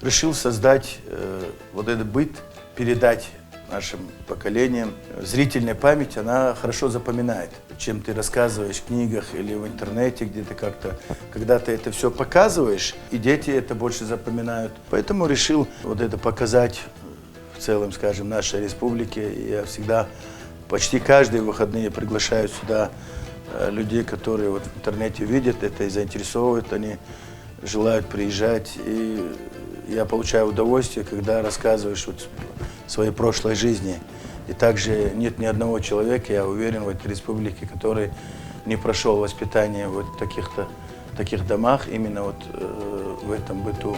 решил создать вот этот быт, передать нашим поколениям. Зрительная память, она хорошо запоминает, чем ты рассказываешь в книгах или в интернете, где-то как-то, когда ты это все показываешь, и дети это больше запоминают. Поэтому решил вот это показать в целом, скажем, нашей республике. Я всегда, почти каждые выходные приглашаю сюда людей, которые вот в интернете видят это и заинтересовывают, они желают приезжать. И я получаю удовольствие, когда рассказываешь вот своей прошлой жизни. И также нет ни одного человека, я уверен, в этой республике, который не прошел воспитание вот в таких домах, именно вот в этом быту.